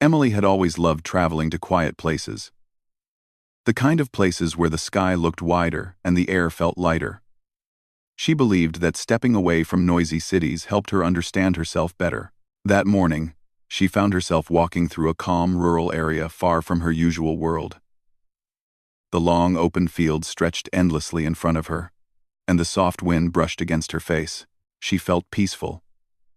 Emily had always loved traveling to quiet places. The kind of places where the sky looked wider and the air felt lighter. She believed that stepping away from noisy cities helped her understand herself better. That morning, she found herself walking through a calm rural area far from her usual world. The long open fields stretched endlessly in front of her, and the soft wind brushed against her face. She felt peaceful,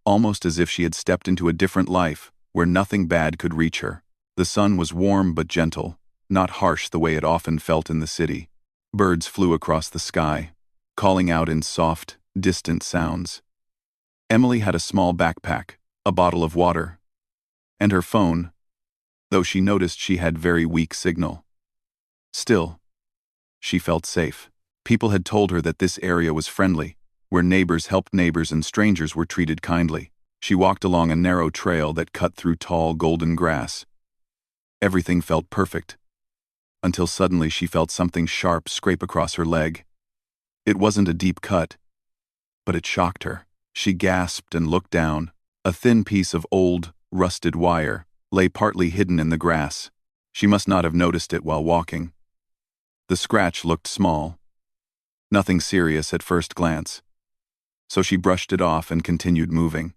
almost as if she had stepped into a different life, where nothing bad could reach her. The sun was warm but gentle, not harsh the way it often felt in the city. Birds flew across the sky, calling out in soft, distant sounds. Emily had a small backpack, a bottle of water, and her phone, though she noticed she had very weak signal. Still, she felt safe. People had told her that this area was friendly, where neighbors helped neighbors and strangers were treated kindly. She walked along a narrow trail that cut through tall golden grass. Everything felt perfect, until suddenly she felt something sharp scrape across her leg. It wasn't a deep cut, but it shocked her. She gasped and looked down. A thin piece of old, rusted wire lay partly hidden in the grass. She must not have noticed it while walking. The scratch looked small, nothing serious at first glance, so she brushed it off and continued moving.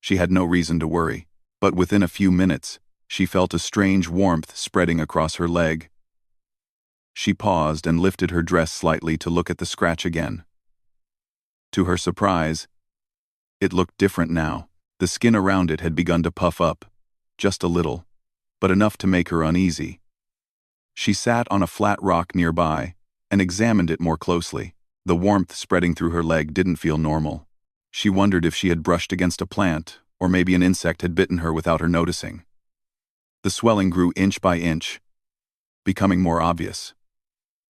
She had no reason to worry, but within a few minutes, she felt a strange warmth spreading across her leg. She paused and lifted her dress slightly to look at the scratch again. To her surprise, it looked different now. The skin around it had begun to puff up, just a little, but enough to make her uneasy. She sat on a flat rock nearby and examined it more closely. The warmth spreading through her leg didn't feel normal. She wondered if she had brushed against a plant, or maybe an insect had bitten her without her noticing. The swelling grew inch by inch, becoming more obvious.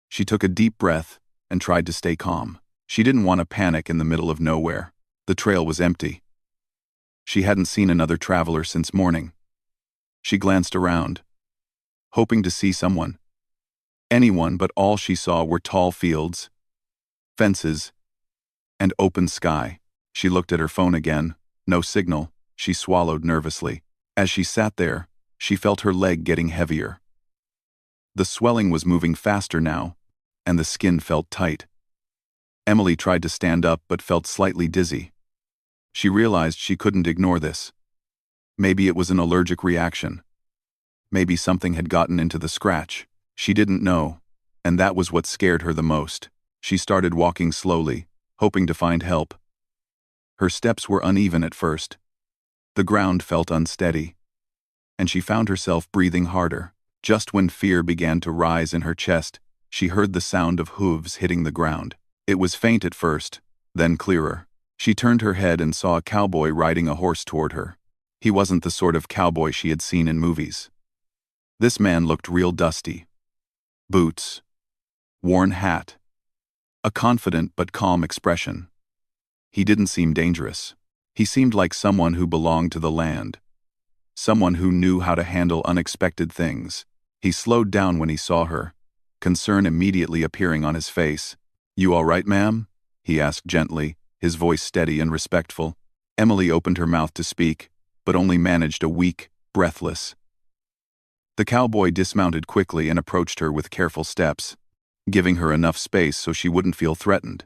She took a deep breath and tried to stay calm. She didn't want to panic in the middle of nowhere. The trail was empty. She hadn't seen another traveler since morning. She glanced around, hoping to see someone. Anyone, but all she saw were tall fields, fences, and open sky. She looked at her phone again. No signal. She swallowed nervously. As she sat there, she felt her leg getting heavier. The swelling was moving faster now, and the skin felt tight. Emily tried to stand up but felt slightly dizzy. She realized she couldn't ignore this. Maybe it was an allergic reaction. Maybe something had gotten into the scratch. She didn't know, and that was what scared her the most. She started walking slowly, hoping to find help. Her steps were uneven at first. The ground felt unsteady, and she found herself breathing harder. Just when fear began to rise in her chest, she heard the sound of hooves hitting the ground. It was faint at first, then clearer. She turned her head and saw a cowboy riding a horse toward her. He wasn't the sort of cowboy she had seen in movies. This man looked real dusty. Boots, worn hat, a confident but calm expression. He didn't seem dangerous. He seemed like someone who belonged to the land, someone who knew how to handle unexpected things. He slowed down when he saw her, concern immediately appearing on his face. "You all right, ma'am?" he asked gently, his voice steady and respectful. Emily opened her mouth to speak, but only managed a weak, breathless. The cowboy dismounted quickly and approached her with careful steps, giving her enough space so she wouldn't feel threatened.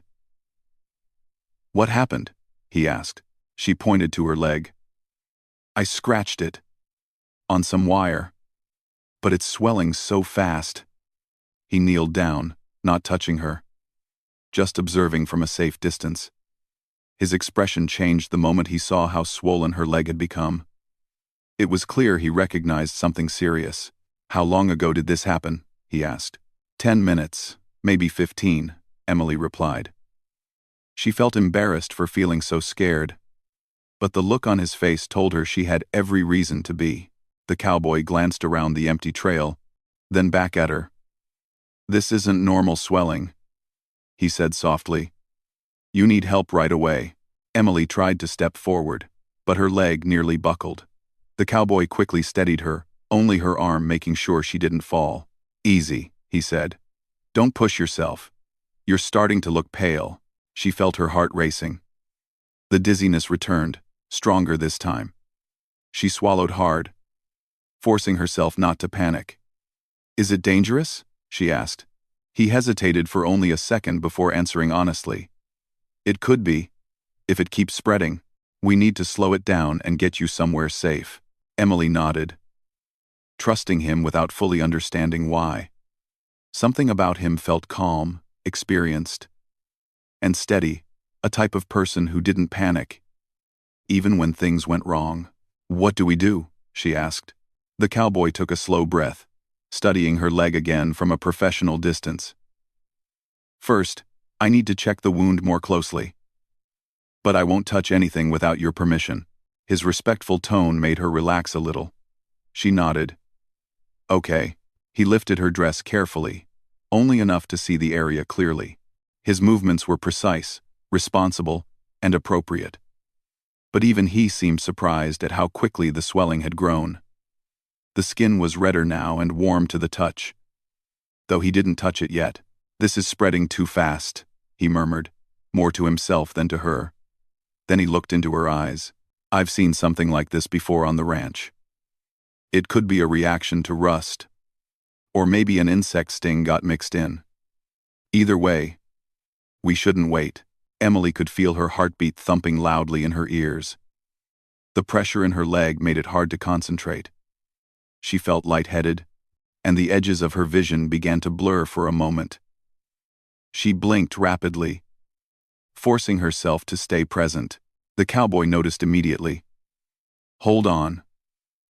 "What happened?" he asked. She pointed to her leg. "I scratched it. On some wire. But it's swelling so fast." He kneeled down, not touching her, just observing from a safe distance. His expression changed the moment he saw how swollen her leg had become. It was clear he recognized something serious. "How long ago did this happen?" he asked. 10 minutes, maybe 15, Emily replied. She felt embarrassed for feeling so scared, but the look on his face told her she had every reason to be. The cowboy glanced around the empty trail, then back at her. "This isn't normal swelling," he said softly. "You need help right away." Emily tried to step forward, but her leg nearly buckled. The cowboy quickly steadied her, only her arm making sure she didn't fall. "Easy," he said. "Don't push yourself. You're starting to look pale." She felt her heart racing. The dizziness returned, stronger this time. She swallowed hard. forcing herself not to panic. "Is it dangerous?" she asked. He hesitated for only a second before answering honestly. "It could be. If it keeps spreading, we need to slow it down and get you somewhere safe." Emily nodded, trusting him without fully understanding why. Something about him felt calm, experienced, and steady, a type of person who didn't panic, even when things went wrong. "What do we do?" she asked. The cowboy took a slow breath, studying her leg again from a professional distance. "First, I need to check the wound more closely. But I won't touch anything without your permission." His respectful tone made her relax a little. She nodded. "Okay." He lifted her dress carefully, only enough to see the area clearly. His movements were precise, responsible, and appropriate. But even he seemed surprised at how quickly the swelling had grown. The skin was redder now and warm to the touch, though he didn't touch it yet. "This is spreading too fast," he murmured, more to himself than to her. Then he looked into her eyes. "I've seen something like this before on the ranch. It could be a reaction to rust, or maybe an insect sting got mixed in. Either way, we shouldn't wait." Emily could feel her heartbeat thumping loudly in her ears. The pressure in her leg made it hard to concentrate. She felt lightheaded, and the edges of her vision began to blur for a moment. She blinked rapidly, forcing herself to stay present. The cowboy noticed immediately. "Hold on.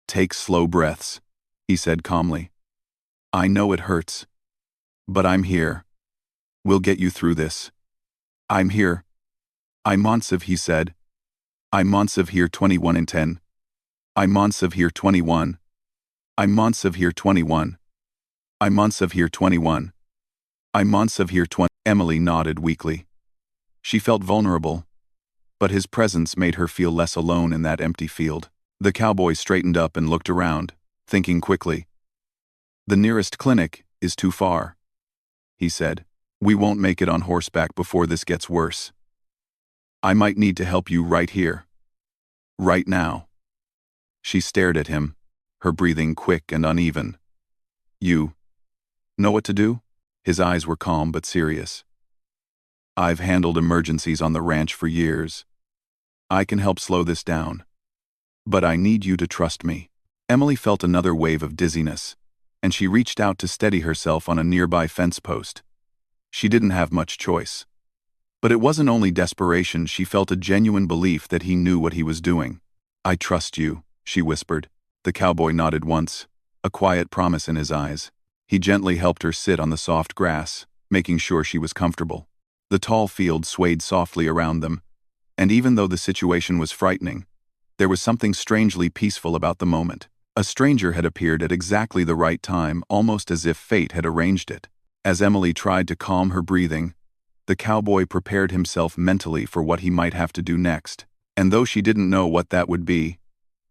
Take slow breaths," he said calmly. "I know it hurts, but I'm here. We'll get you through this." "I'm here. I'm immersive," he said. "I'm immersive here 21 and 10. I'm immersive here 21. I'm immersive here 21. I'm immersive here 21. I'm immersive here 20. Emily nodded weakly. She felt vulnerable, but his presence made her feel less alone in that empty field. The cowboy straightened up and looked around, thinking quickly. "The nearest clinic is too far," he said. "We won't make it on horseback before this gets worse. I might need to help you right here. Right now." She stared at him, her breathing quick and uneven. "You know what to do?" His eyes were calm but serious. "I've handled emergencies on the ranch for years. I can help slow this down. But I need you to trust me." Emily felt another wave of dizziness, and she reached out to steady herself on a nearby fence post. She didn't have much choice. But it wasn't only desperation, she felt a genuine belief that he knew what he was doing. "I trust you," she whispered. The cowboy nodded once, a quiet promise in his eyes. He gently helped her sit on the soft grass, making sure she was comfortable. The tall field swayed softly around them, and even though the situation was frightening, there was something strangely peaceful about the moment. A stranger had appeared at exactly the right time, almost as if fate had arranged it. As Emily tried to calm her breathing, the cowboy prepared himself mentally for what he might have to do next. And though she didn't know what that would be,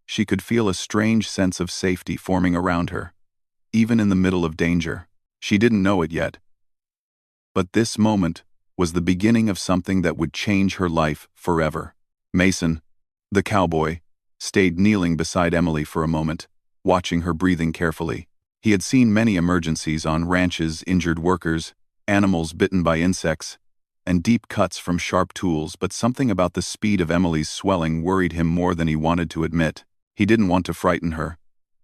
she could feel a strange sense of safety forming around her, even in the middle of danger. She didn't know it yet. But this moment was the beginning of something that would change her life forever. Mason, the cowboy, stayed kneeling beside Emily for a moment, watching her breathing carefully. He had seen many emergencies on ranches, injured workers, animals bitten by insects, and deep cuts from sharp tools, but something about the speed of Emily's swelling worried him more than he wanted to admit. He didn't want to frighten her,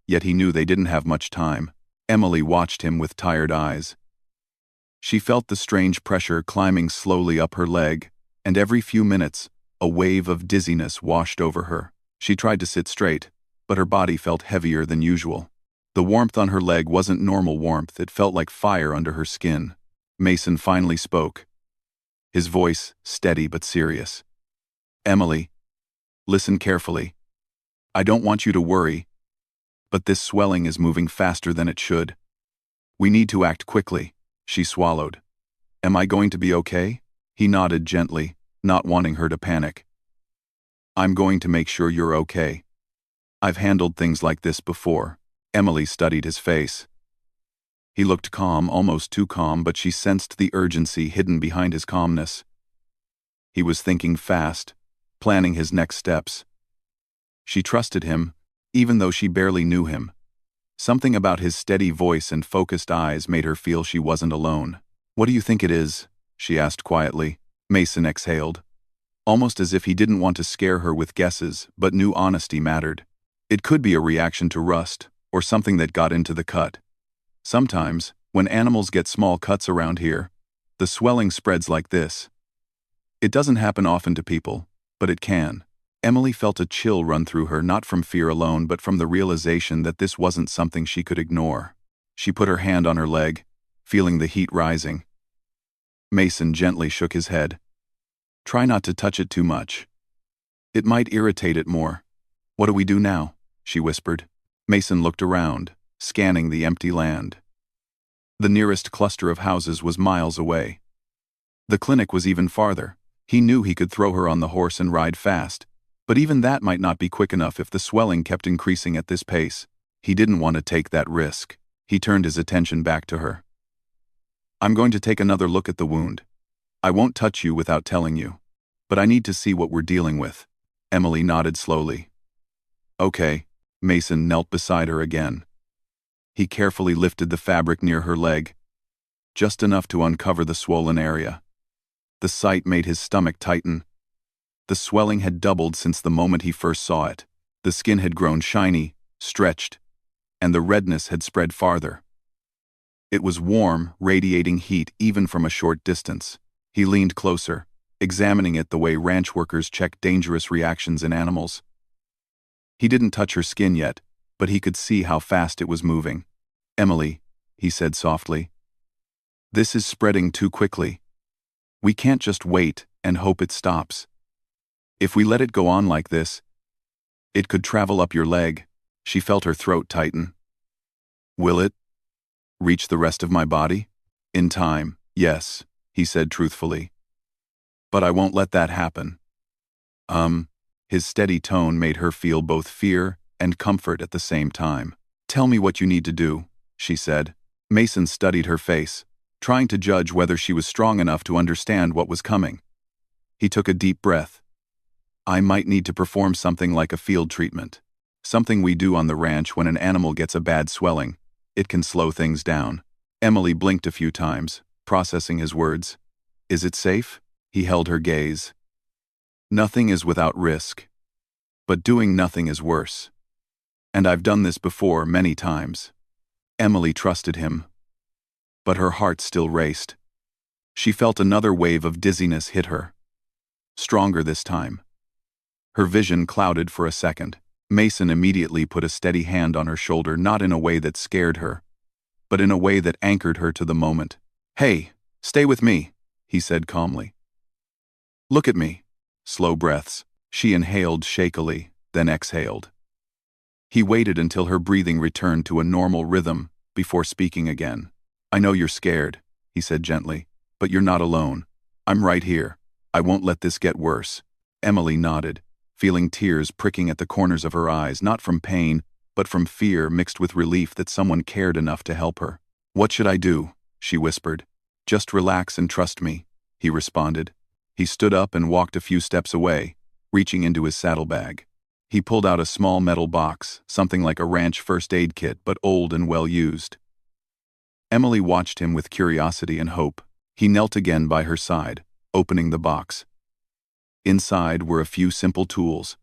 yet he knew they didn't have much time. Emily watched him with tired eyes. She felt the strange pressure climbing slowly up her leg, and every few minutes, a wave of dizziness washed over her. She tried to sit straight, but her body felt heavier than usual. The warmth on her leg wasn't normal warmth, it felt like fire under her skin. Mason finally spoke, his voice steady but serious. "Emily, listen carefully. I don't want you to worry, but this swelling is moving faster than it should. We need to act quickly." She swallowed. "Am I going to be okay?" He nodded gently, not wanting her to panic. "I'm going to make sure you're okay. I've handled things like this before." Emily studied his face. He looked calm, almost too calm, but she sensed the urgency hidden behind his calmness. He was thinking fast, planning his next steps. She trusted him, even though she barely knew him. Something about his steady voice and focused eyes made her feel she wasn't alone. "What do you think it is?" she asked quietly. Mason exhaled, almost as if he didn't want to scare her with guesses, but knew honesty mattered. "It could be a reaction to rust, or something that got into the cut. Sometimes, when animals get small cuts around here, the swelling spreads like this. It doesn't happen often to people, but it can." Emily felt a chill run through her, not from fear alone but from the realization that this wasn't something she could ignore. She put her hand on her leg, feeling the heat rising. Mason gently shook his head. "Try not to touch it too much. It might irritate it more." "What do we do now?" she whispered. Mason looked around, scanning the empty land. The nearest cluster of houses was miles away. The clinic was even farther. He knew he could throw her on the horse and ride fast, but even that might not be quick enough if the swelling kept increasing at this pace. He didn't want to take that risk. He turned his attention back to her. "I'm going to take another look at the wound. I won't touch you without telling you, but I need to see what we're dealing with." Emily nodded slowly. "Okay." Mason knelt beside her again. He carefully lifted the fabric near her leg, just enough to uncover the swollen area. The sight made his stomach tighten. The swelling had doubled since the moment he first saw it. The skin had grown shiny, stretched, and the redness had spread farther. It was warm, radiating heat even from a short distance. He leaned closer, examining it the way ranch workers check dangerous reactions in animals. He didn't touch her skin yet, but he could see how fast it was moving. "Emily," he said softly, "this is spreading too quickly. We can't just wait and hope it stops. If we let it go on like this, it could travel up your leg." She felt her throat tighten. "Will it reach the rest of my body?" "In time, yes," he said truthfully. "But I won't let that happen." His steady tone made her feel both fear and comfort at the same time. "Tell me what you need to do," she said. Mason studied her face, trying to judge whether she was strong enough to understand what was coming. He took a deep breath. "I might need to perform something like a field treatment. Something we do on the ranch when an animal gets a bad swelling. It can slow things down." Emily blinked a few times, processing his words. "Is it safe?" He held her gaze. "Nothing is without risk. But doing nothing is worse. And I've done this before many times." Emily trusted him, but her heart still raced. She felt another wave of dizziness hit her. Stronger this time. Her vision clouded for a second. Mason immediately put a steady hand on her shoulder, not in a way that scared her, but in a way that anchored her to the moment. "Hey, stay with me," he said calmly. "Look at me." Slow breaths. She inhaled shakily, then exhaled. He waited until her breathing returned to a normal rhythm before speaking again. "I know you're scared," he said gently, "but you're not alone. I'm right here. I won't let this get worse." Emily nodded, feeling tears pricking at the corners of her eyes, not from pain, but from fear mixed with relief that someone cared enough to help her. "What should I do?" she whispered. "Just relax and trust me," he responded. He stood up and walked a few steps away, reaching into his saddlebag. He pulled out a small metal box, something like a ranch first aid kit, but old and well used. Emily watched him with curiosity and hope. He knelt again by her side, opening the box. Inside were a few simple tools: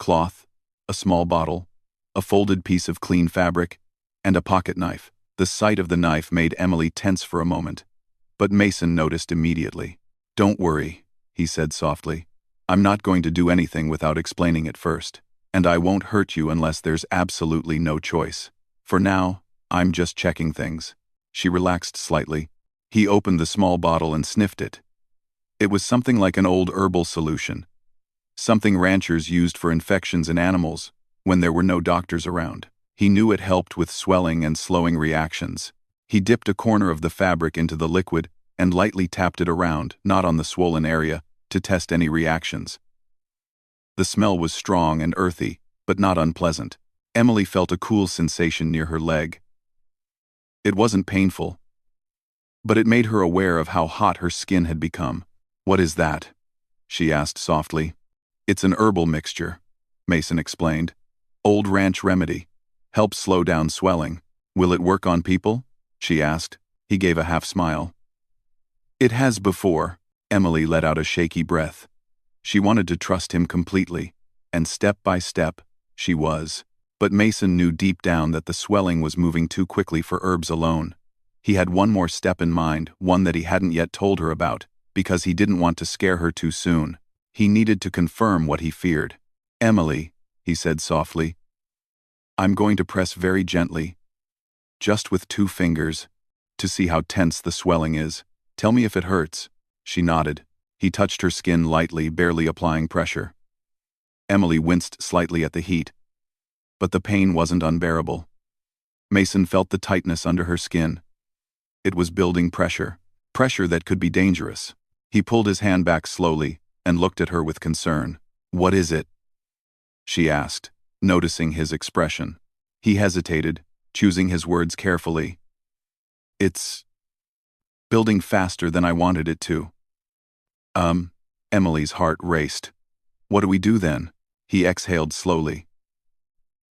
cloth, a small bottle, a folded piece of clean fabric, and a pocket knife. The sight of the knife made Emily tense for a moment, but Mason noticed immediately. "Don't worry," he said softly. "I'm not going to do anything without explaining it first, and I won't hurt you unless there's absolutely no choice. For now, I'm just checking things." She relaxed slightly. He opened the small bottle and sniffed it. It was something like an old herbal solution, something ranchers used for infections in animals when there were no doctors around. He knew it helped with swelling and slowing reactions. He dipped a corner of the fabric into the liquid and lightly tapped it around, not on the swollen area, to test any reactions. The smell was strong and earthy, but not unpleasant. Emily felt a cool sensation near her leg. It wasn't painful, but it made her aware of how hot her skin had become. "What is that?" she asked softly. "It's an herbal mixture," Mason explained. "Old ranch remedy. Help slow down swelling. Will it work on people? She asked. He gave a half smile. It has before. Emily let out a shaky breath. She wanted to trust him completely, and step by step, she was. But Mason knew deep down that the swelling was moving too quickly for herbs alone. He had one more step in mind, one that he hadn't yet told her about, because he didn't want to scare her too soon. He needed to confirm what he feared. Emily, he said softly, I'm going to press very gently, just with 2 fingers, to see how tense the swelling is. Tell me if it hurts. She nodded. He touched her skin lightly, barely applying pressure. Emily winced slightly at the heat, but the pain wasn't unbearable. Mason felt the tightness under her skin. It was building pressure that could be dangerous. He pulled his hand back slowly and looked at her with concern. What is it? She asked, noticing his expression. He hesitated, choosing his words carefully. It's building faster than I wanted it to. Emily's heart raced. What do we do then? He exhaled slowly.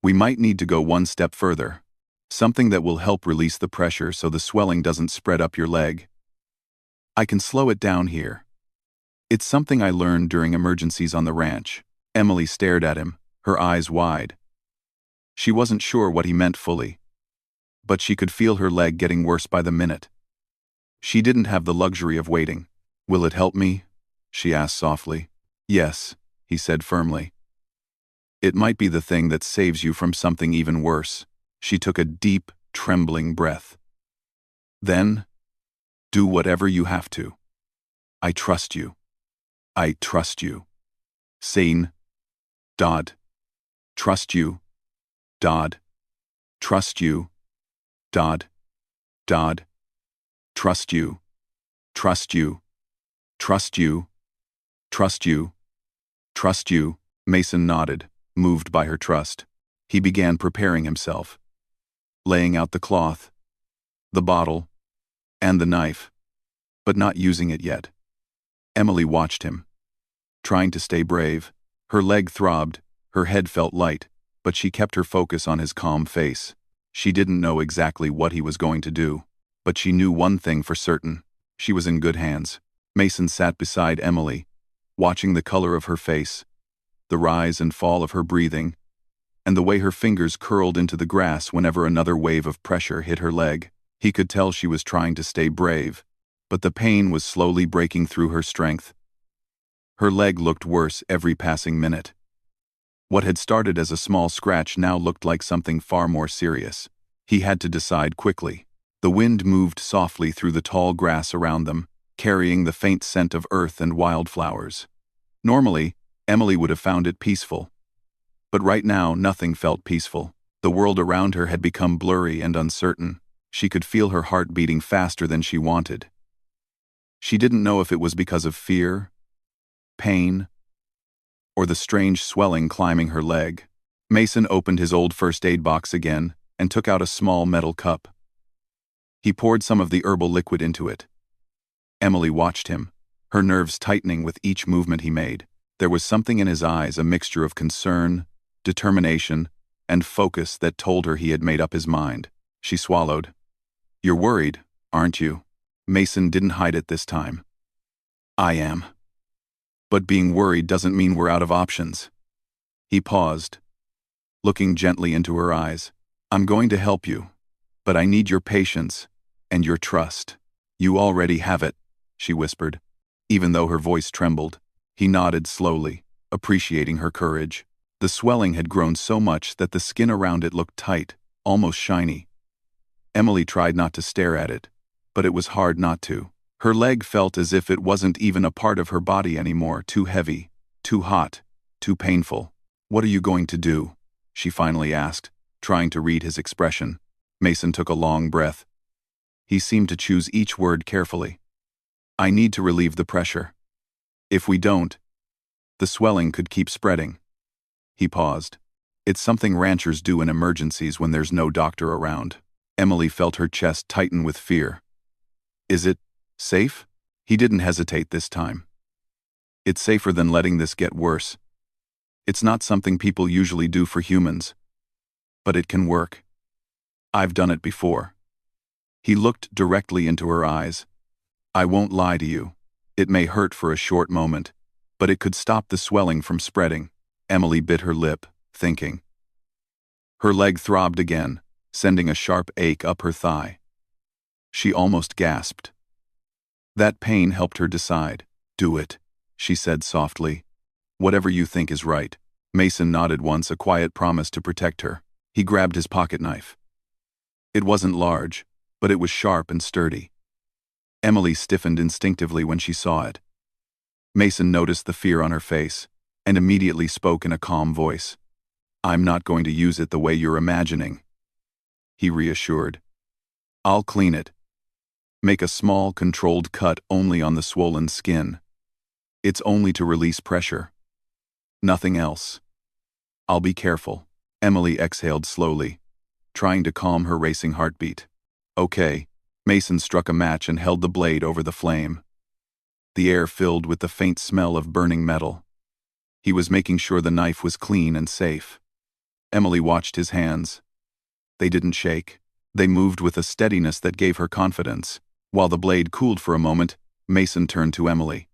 We might need to go one step further. Something that will help release the pressure so the swelling doesn't spread up your leg. I can slow it down here. It's something I learned during emergencies on the ranch. Emily stared at him, her eyes wide. She wasn't sure what he meant fully, but she could feel her leg getting worse by the minute. She didn't have the luxury of waiting. Will it help me? She asked softly. Yes, he said firmly. It might be the thing that saves you from something even worse. She took a deep, trembling breath. Then, do whatever you have to. I trust you. I trust you. Sane. Dodd. Trust you. Dodd. Trust you. Dodd. Dodd. Trust you. Trust you. Trust you. Trust you. Trust you. Mason nodded, moved by her trust. He began preparing himself, laying out the cloth, the bottle, and the knife, but not using it yet. Emily watched him, trying to stay brave. Her leg throbbed, her head felt light, but she kept her focus on his calm face. She didn't know exactly what he was going to do, but she knew one thing for certain. She was in good hands. Mason sat beside Emily, watching the color of her face, the rise and fall of her breathing, and the way her fingers curled into the grass whenever another wave of pressure hit her leg. He could tell she was trying to stay brave, but the pain was slowly breaking through her strength. Her leg looked worse every passing minute. What had started as a small scratch now looked like something far more serious. He had to decide quickly. The wind moved softly through the tall grass around them, carrying the faint scent of earth and wildflowers. Normally, Emily would have found it peaceful. But right now, nothing felt peaceful. The world around her had become blurry and uncertain. She could feel her heart beating faster than she wanted. She didn't know if it was because of fear, pain, or the strange swelling climbing her leg. Mason opened his old first aid box again and took out a small metal cup. He poured some of the herbal liquid into it. Emily watched him, her nerves tightening with each movement he made. There was something in his eyes, a mixture of concern, determination, and focus that told her he had made up his mind. She swallowed. You're worried, aren't you? Mason didn't hide it this time. I am. But being worried doesn't mean we're out of options. He paused, looking gently into her eyes. I'm going to help you, but I need your patience and your trust. You already have it, she whispered, even though her voice trembled. He nodded slowly, appreciating her courage. The swelling had grown so much that the skin around it looked tight, almost shiny. Emily tried not to stare at it, but it was hard not to. Her leg felt as if it wasn't even a part of her body anymore, too heavy, too hot, too painful. What are you going to do? She finally asked, trying to read his expression. Mason took a long breath. He seemed to choose each word carefully. I need to relieve the pressure. If we don't, the swelling could keep spreading. He paused. It's something ranchers do in emergencies when there's no doctor around. Emily felt her chest tighten with fear. Is it safe? He didn't hesitate this time. It's safer than letting this get worse. It's not something people usually do for humans. But it can work. I've done it before. He looked directly into her eyes. I won't lie to you. It may hurt for a short moment, but it could stop the swelling from spreading. Emily bit her lip, thinking. Her leg throbbed again, sending a sharp ache up her thigh. She almost gasped. That pain helped her decide. Do it, she said softly. Whatever you think is right. Mason nodded once, a quiet promise to protect her. He grabbed his pocket knife. It wasn't large, but it was sharp and sturdy. Emily stiffened instinctively when she saw it. Mason noticed the fear on her face, and immediately spoke in a calm voice. I'm not going to use it the way you're imagining. He reassured. I'll clean it. Make a small, controlled cut only on the swollen skin. It's only to release pressure. Nothing else. I'll be careful. Emily exhaled slowly, trying to calm her racing heartbeat. Okay. Mason struck a match and held the blade over the flame. The air filled with the faint smell of burning metal. He was making sure the knife was clean and safe. Emily watched his hands. They didn't shake. They moved with a steadiness that gave her confidence. While the blade cooled for a moment, Mason turned to Emily.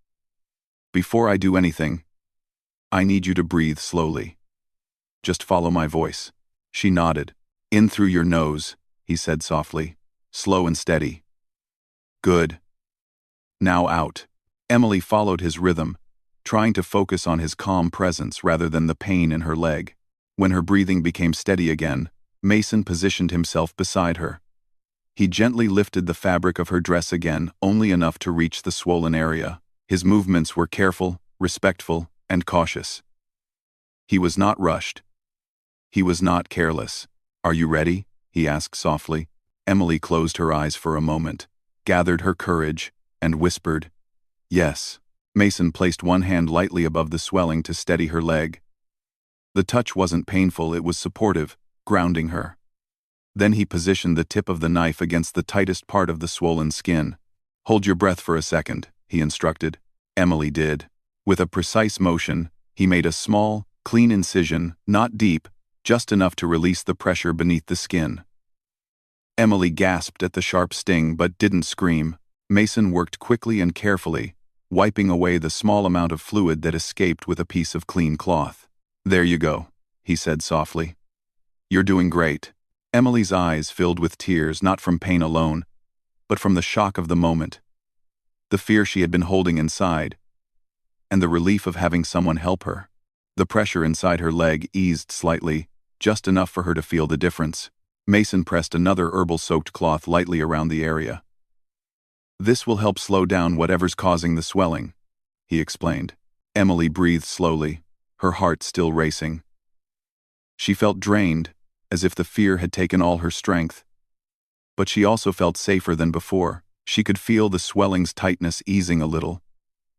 Before I do anything, I need you to breathe slowly. Just follow my voice. She nodded. In through your nose, he said softly. Slow and steady. Good. Now out. Emily followed his rhythm, trying to focus on his calm presence rather than the pain in her leg. When her breathing became steady again, Mason positioned himself beside her. He gently lifted the fabric of her dress again, only enough to reach the swollen area. His movements were careful, respectful, and cautious. He was not rushed. He was not careless. Are you ready? He asked softly. Emily closed her eyes for a moment, gathered her courage, and whispered, Yes. Mason placed one hand lightly above the swelling to steady her leg. The touch wasn't painful, it was supportive, grounding her. Then he positioned the tip of the knife against the tightest part of the swollen skin. Hold your breath for a second, he instructed. Emily did. With a precise motion, he made a small, clean incision, not deep, just enough to release the pressure beneath the skin. Emily gasped at the sharp sting but didn't scream. Mason worked quickly and carefully, wiping away the small amount of fluid that escaped with a piece of clean cloth. There you go, he said softly. You're doing great. Emily's eyes filled with tears, not from pain alone, but from the shock of the moment, the fear she had been holding inside, and the relief of having someone help her. The pressure inside her leg eased slightly, just enough for her to feel the difference. Mason pressed another herbal-soaked cloth lightly around the area. This will help slow down whatever's causing the swelling, he explained. Emily breathed slowly, her heart still racing. She felt drained, as if the fear had taken all her strength. But she also felt safer than before. She could feel the swelling's tightness easing a little,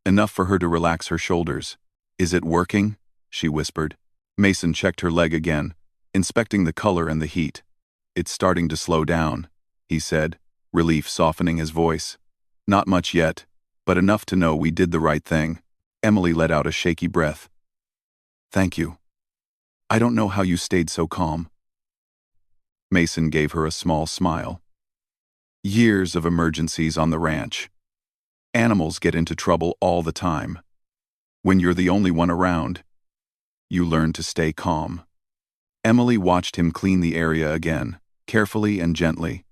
enough for her to relax her shoulders. Is it working? She whispered. Mason checked her leg again, inspecting the color and the heat. It's starting to slow down, he said, relief softening his voice. Not much yet, but enough to know we did the right thing. Emily let out a shaky breath. Thank you. I don't know how you stayed so calm. Mason gave her a small smile. Years of emergencies on the ranch. Animals get into trouble all the time. When you're the only one around, you learn to stay calm. Emily watched him clean the area again, carefully and gently.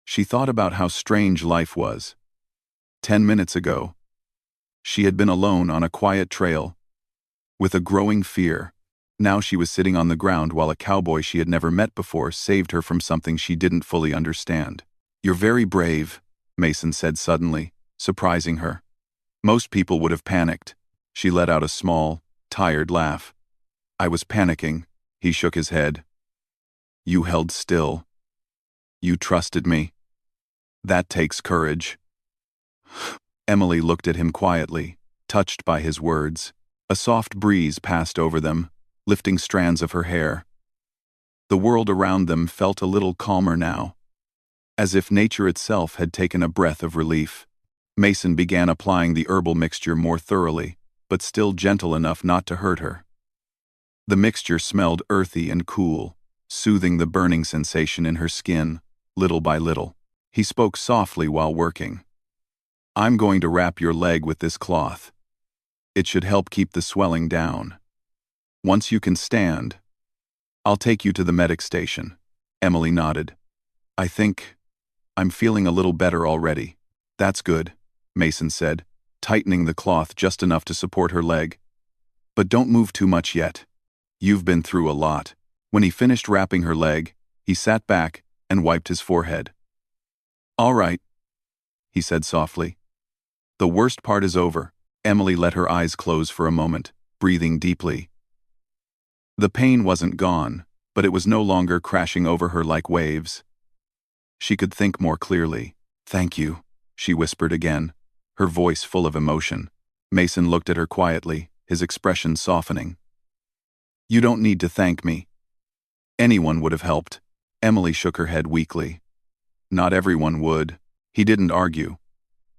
She thought about how strange life was. 10 minutes ago, she had been alone on a quiet trail, with a growing fear. Now she was sitting on the ground while a cowboy she had never met before saved her from something she didn't fully understand. You're very brave, Mason said suddenly, surprising her. Most people would have panicked. She let out a small, tired laugh. I was panicking, he shook his head. You held still. You trusted me. That takes courage. Emily looked at him quietly, touched by his words. A soft breeze passed over them, lifting strands of her hair. The world around them felt a little calmer now, as if nature itself had taken a breath of relief. Mason began applying the herbal mixture more thoroughly, but still gentle enough not to hurt her. The mixture smelled earthy and cool, soothing the burning sensation in her skin, little by little. He spoke softly while working. I'm going to wrap your leg with this cloth. It should help keep the swelling down. Once you can stand, I'll take you to the medic station. Emily nodded. I think I'm feeling a little better already. That's good, Mason said, tightening the cloth just enough to support her leg. But don't move too much yet. You've been through a lot. When he finished wrapping her leg, he sat back and wiped his forehead. All right, he said softly. The worst part is over. Emily let her eyes close for a moment, breathing deeply. The pain wasn't gone, but it was no longer crashing over her like waves. She could think more clearly. Thank you, she whispered again, her voice full of emotion. Mason looked at her quietly, his expression softening. You don't need to thank me. Anyone would have helped. Emily shook her head weakly. Not everyone would. He didn't argue.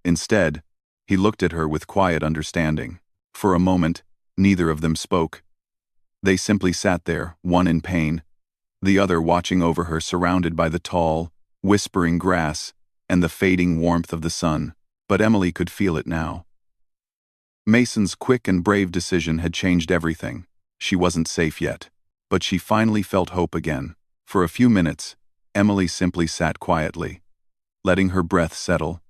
Instead, he looked at her with quiet understanding. For a moment, neither of them spoke. They simply sat there, one in pain, the other watching over her, surrounded by the tall, whispering grass and the fading warmth of the sun. But Emily could feel it now. Mason's quick and brave decision had changed everything. She wasn't safe yet, but she finally felt hope again. For a few minutes, Emily simply sat quietly, letting her breath settle,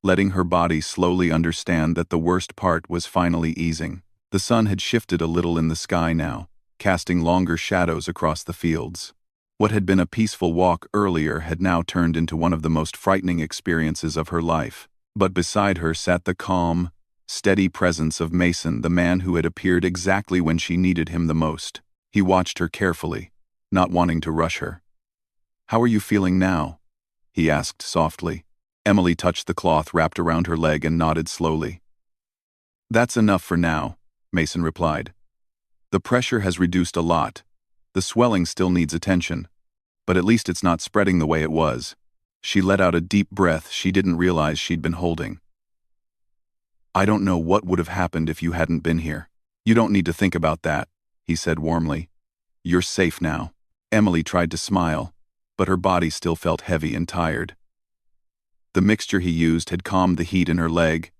letting her body slowly understand that the worst part was finally easing. The sun had shifted a little in the sky now, casting longer shadows across the fields. What had been a peaceful walk earlier had now turned into one of the most frightening experiences of her life. But beside her sat the calm, steady presence of Mason, the man who had appeared exactly when she needed him the most. He watched her carefully, not wanting to rush her. How are you feeling now? He asked softly. Emily touched the cloth wrapped around her leg and nodded slowly. That's enough for now, Mason replied. The pressure has reduced a lot. The swelling still needs attention, but at least it's not spreading the way it was. She let out a deep breath she didn't realize she'd been holding. I don't know what would have happened if you hadn't been here. You don't need to think about that, he said warmly. You're safe now. Emily tried to smile, but her body still felt heavy and tired. The mixture he used had calmed the heat in her leg,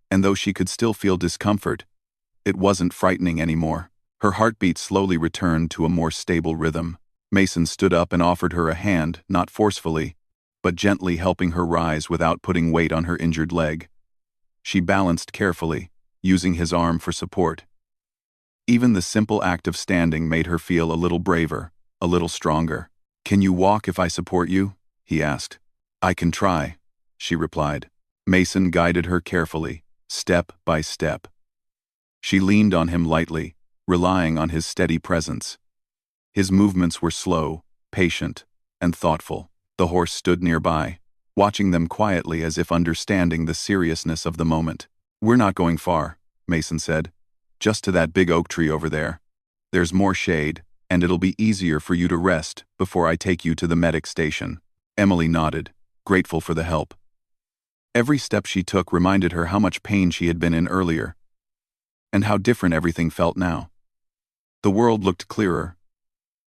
and though she could still feel discomfort, it wasn't frightening anymore. Her heartbeat slowly returned to a more stable rhythm. Mason stood up and offered her a hand, not forcefully, but gently helping her rise without putting weight on her injured leg. She balanced carefully, using his arm for support. Even the simple act of standing made her feel a little braver, a little stronger. Can you walk if I support you? He asked. I can try, she replied. Mason guided her carefully, step by step. She leaned on him lightly, relying on his steady presence. His movements were slow, patient, and thoughtful. The horse stood nearby, watching them quietly as if understanding the seriousness of the moment. We're not going far, Mason said. Just to that big oak tree over there. There's more shade, and it'll be easier for you to rest before I take you to the medic station. Emily nodded, grateful for the help. Every step she took reminded her how much pain she had been in earlier, and how different everything felt now. The world looked clearer,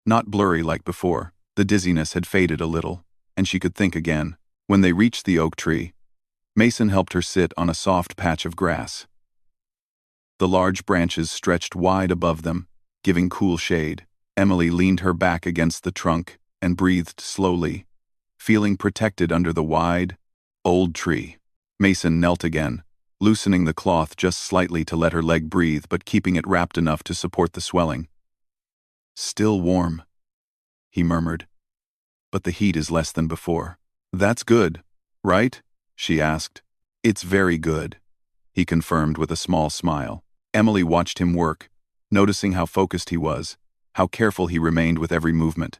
not blurry like before. The dizziness had faded a little, and she could think again. When they reached the oak tree, Mason helped her sit on a soft patch of grass. The large branches stretched wide above them, giving cool shade. Emily leaned her back against the trunk and breathed slowly, feeling protected under the wide, old tree. Mason knelt again, loosening the cloth just slightly to let her leg breathe but keeping it wrapped enough to support the swelling. Still warm, he murmured, but the heat is less than before. That's good, right? She asked. It's very good, he confirmed with a small smile. Emily watched him work, noticing how focused he was, how careful he remained with every movement.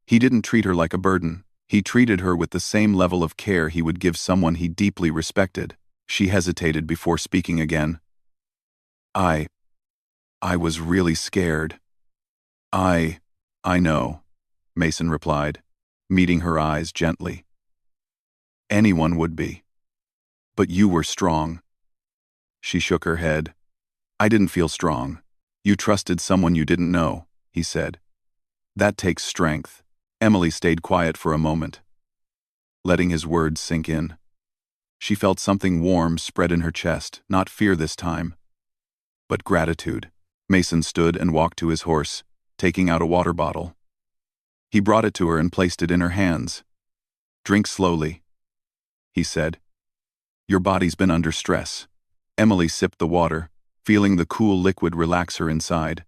He didn't treat her like a burden. He treated her with the same level of care he would give someone he deeply respected. She hesitated before speaking again. I was really scared. I know, Mason replied, meeting her eyes gently. Anyone would be. But you were strong. She shook her head. I didn't feel strong. You trusted someone you didn't know, he said. That takes strength. Emily stayed quiet for a moment, letting his words sink in. She felt something warm spread in her chest, not fear this time, but gratitude. Mason stood and walked to his horse, taking out a water bottle. He brought it to her and placed it in her hands. "Drink slowly," he said. "Your body's been under stress." Emily sipped the water, feeling the cool liquid relax her inside.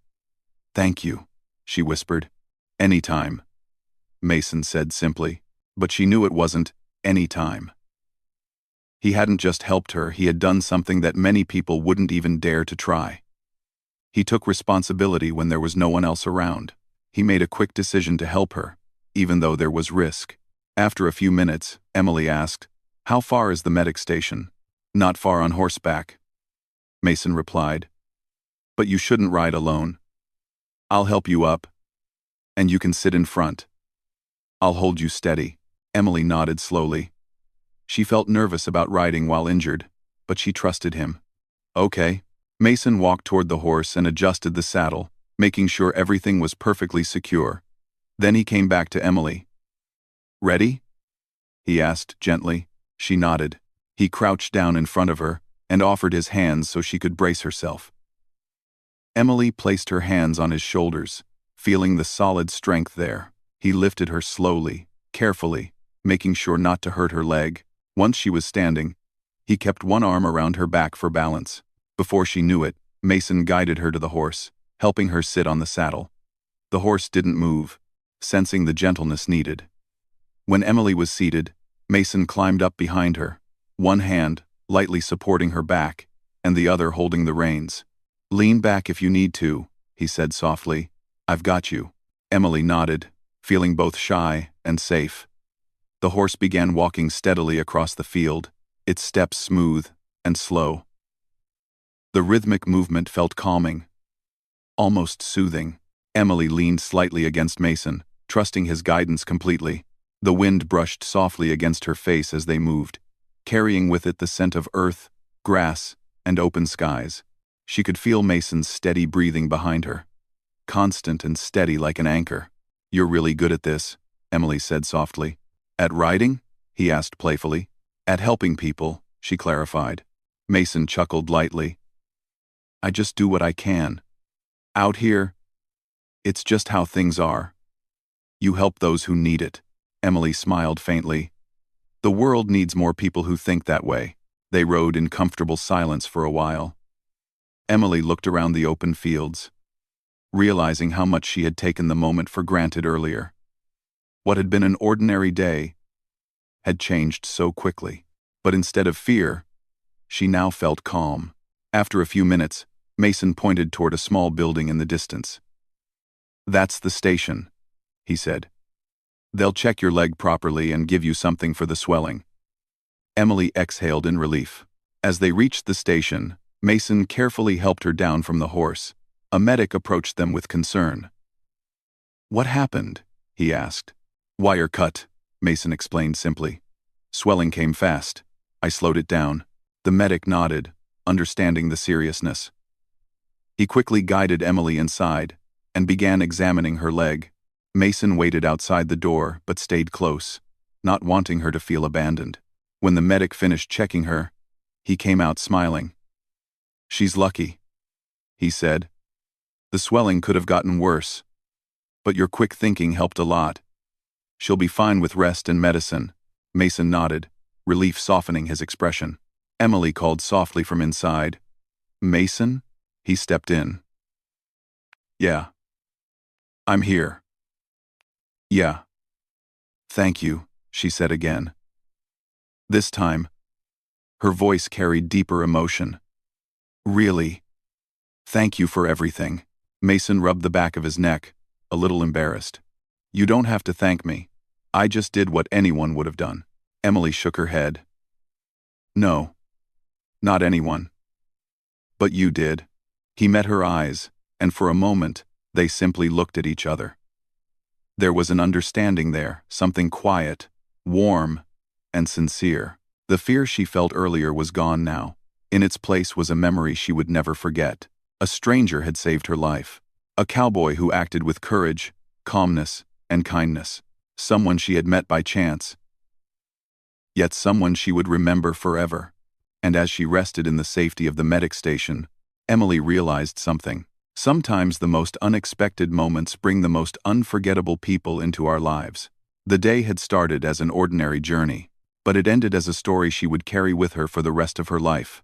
"Thank you," she whispered. "Anytime," Mason said simply, but she knew it wasn't any time. He hadn't just helped her, he had done something that many people wouldn't even dare to try. He took responsibility when there was no one else around. He made a quick decision to help her, even though there was risk. After a few minutes, Emily asked, "How far is the medic station?" "Not far on horseback," Mason replied. "But you shouldn't ride alone. I'll help you up, and you can sit in front. I'll hold you steady." Emily nodded slowly. She felt nervous about riding while injured, but she trusted him. "Okay." Mason walked toward the horse and adjusted the saddle, making sure everything was perfectly secure. Then he came back to Emily. "Ready?" he asked gently. She nodded. He crouched down in front of her and offered his hands so she could brace herself. Emily placed her hands on his shoulders, feeling the solid strength there. He lifted her slowly, carefully, making sure not to hurt her leg. Once she was standing, he kept one arm around her back for balance. Before she knew it, Mason guided her to the horse, helping her sit on the saddle. The horse didn't move, sensing the gentleness needed. When Emily was seated, Mason climbed up behind her, one hand lightly supporting her back, and the other holding the reins. "Lean back if you need to," he said softly. "I've got you." Emily nodded, feeling both shy and safe. The horse began walking steadily across the field, its steps smooth and slow. The rhythmic movement felt calming, almost soothing. Emily leaned slightly against Mason, trusting his guidance completely. The wind brushed softly against her face as they moved, carrying with it the scent of earth, grass, and open skies. She could feel Mason's steady breathing behind her, constant and steady like an anchor. "You're really good at this," Emily said softly. "At riding?" he asked playfully. "At helping people," she clarified. Mason chuckled lightly. "I just do what I can. Out here, it's just how things are. You help those who need it." Emily smiled faintly. "The world needs more people who think that way." They rode in comfortable silence for a while. Emily looked around the open fields, realizing how much she had taken the moment for granted earlier. What had been an ordinary day had changed so quickly. But instead of fear, she now felt calm. After a few minutes, Mason pointed toward a small building in the distance. "That's the station," he said. "They'll check your leg properly and give you something for the swelling." Emily exhaled in relief. As they reached the station, Mason carefully helped her down from the horse. A medic approached them with concern. "What happened?" he asked. "Wire cut," Mason explained simply. "Swelling came fast. I slowed it down." The medic nodded, understanding the seriousness. He quickly guided Emily inside and began examining her leg. Mason waited outside the door but stayed close, not wanting her to feel abandoned. When the medic finished checking her, he came out smiling. "She's lucky," he said. "The swelling could have gotten worse, but your quick thinking helped a lot. She'll be fine with rest and medicine." Mason nodded, relief softening his expression. Emily called softly from inside. "Mason?" He stepped in. "Yeah. I'm here." "Yeah. Thank you," she said again. This time, her voice carried deeper emotion. "Really. Thank you for everything." Mason rubbed the back of his neck, a little embarrassed. "You don't have to thank me. I just did what anyone would have done." Emily shook her head. "No. Not anyone. But you did." He met her eyes, and for a moment, they simply looked at each other. There was an understanding there, something quiet, warm, and sincere. The fear she felt earlier was gone now. In its place was a memory she would never forget. A stranger had saved her life. A cowboy who acted with courage, calmness, and kindness. Someone she had met by chance, yet someone she would remember forever. And as she rested in the safety of the medic station, Emily realized something. Sometimes the most unexpected moments bring the most unforgettable people into our lives. The day had started as an ordinary journey, but it ended as a story she would carry with her for the rest of her life.